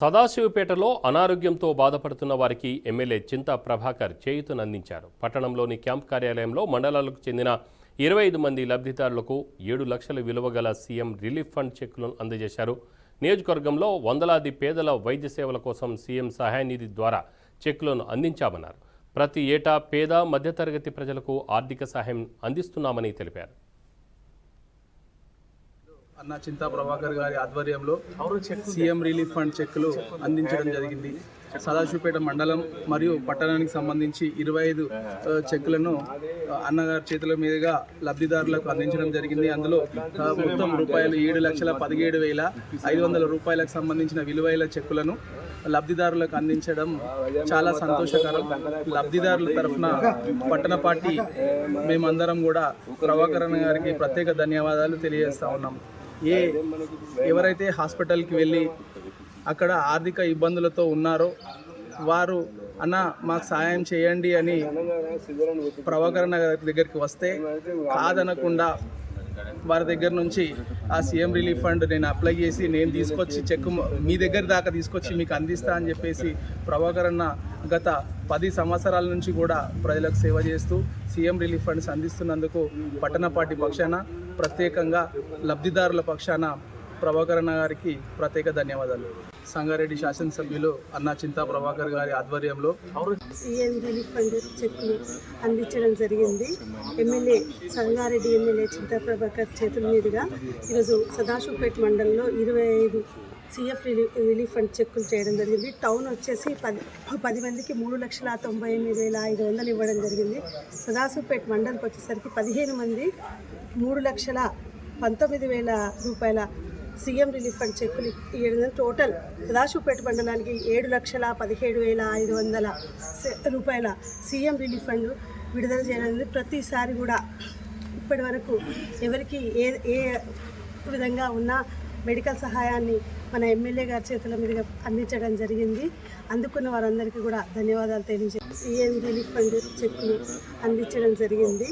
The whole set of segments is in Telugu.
సదాశివపేటలో అనారోగ్యంతో బాధపడుతున్న వారికి ఎమ్మెల్యే చింతా ప్రభాకర్ చేయూతనందించారు. పట్టణంలోని క్యాంప్ కార్యాలయంలో మండలాలకు చెందిన 25 మంది లబ్ధిదారులకు 7 లక్షల విలువ గల సీఎం రిలీఫ్ ఫండ్ చెక్కులను అందజేశారు. నియోజకవర్గంలో వందలాది పేదల వైద్య సేవల కోసం సీఎం సహాయ నిధి ద్వారా చెక్కులను అందించామన్నారు. ప్రతి ఏటా పేద మధ్యతరగతి ప్రజలకు ఆర్థిక సహాయం అందిస్తున్నామని తెలిపారు. అన్న చింతా ప్రభాకర్ గారి ఆధ్వర్యంలో సీఎం రిలీఫ్ ఫండ్ చెక్కులు అందించడం జరిగింది. సదాశివపేట మండలం మరియు పట్టణానికి సంబంధించి 25 చెక్కులను అన్నగారి చేతుల మీదుగా లబ్ధిదారులకు అందించడం జరిగింది. అందులో మొత్తం రూపాయలు 7,17,500 రూపాయలకు సంబంధించిన విలువైన చెక్కులను లబ్ధిదారులకు అందించడం చాలా సంతోషకరం. లబ్ధిదారుల తరఫున పట్టణ పార్టీ మేమందరం కూడా ప్రభాకర్ అన్న గారికి ప్రత్యేక ధన్యవాదాలు తెలియజేస్తా ఉన్నాం. ఎవరైతే హాస్పిటల్కి వెళ్ళి అక్కడ ఆర్థిక ఇబ్బందులతో ఉన్నారో వారు అన్న మాకు సహాయం చేయండి అని ప్రభాకర్ అన్న దగ్గరికి వస్తే కాదనకుండా వారి దగ్గర నుంచి ఆ సీఎం రిలీఫ్ ఫండ్ నేను అప్లై చేసి నేను తీసుకొచ్చి చెక్ మీ దగ్గర దాకా తీసుకొచ్చి మీకు అందిస్తా అని చెప్పేసి ప్రభాకర్ అన్న గత 10 సంవత్సరాల నుంచి కూడా ప్రజలకు సేవ చేస్తూ సీఎం రిలీఫ్ ఫండ్స్ అందిస్తున్నందుకు పట్టణ పార్టీ పక్షాన ప్రత్యేకంగా లబ్ధిదారుల పక్షాన ప్రభాకర్ అన్న గారికి ప్రత్యేక ధన్యవాదాలు. సంగారెడ్డి శాసనసభ్యులు అన్న చింతా ప్రభాకర్ గారి ఆధ్వర్యంలో సీఎం రిలీఫ్ ఫండ్ చెక్కులు అందించడం జరిగింది. సంగారెడ్డి ఎమ్మెల్యే చింతా ప్రభాకర్ చేతుల మీదుగా ఈరోజు సదాశివపేట మండలంలో 25 సీఎఫ్ రిలీఫ్ ఫండ్ చెక్కులు చేయడం జరిగింది. టౌన్ వచ్చేసి 10 మందికి 3,98,500 ఇవ్వడం జరిగింది. సదాశివపేట మండలికి వచ్చేసరికి 15 మంది 3,19,000 రూపాయల సీఎం రిలీఫ్ ఫండ్ చెక్కులు ఇవ్వడం. టోటల్ సదాశివపేట మండలానికి 7,17,500 రూపాయల సీఎం రిలీఫ్ ఫండ్ విడుదల చేయడం. ప్రతిసారి కూడా ఇప్పటి వరకు ఎవరికి ఏ విధంగా ఉన్న మెడికల్ సహాయాన్ని మన ఎమ్మెల్యే గారి చేతుల మీదుగా అందించడం జరిగింది. అందుకున్న వారందరికీ కూడా ధన్యవాదాలు తెలియజేసి సీఎం రిలీఫ్ ఫండ్ చెక్కులు అందించడం జరిగింది.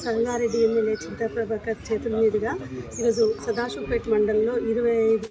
సంగారెడ్డి ఎమ్మెల్యే చింతా ప్రభాకర్ చేతుల మీదుగా ఈరోజు సదాశివపేట మండలంలో 25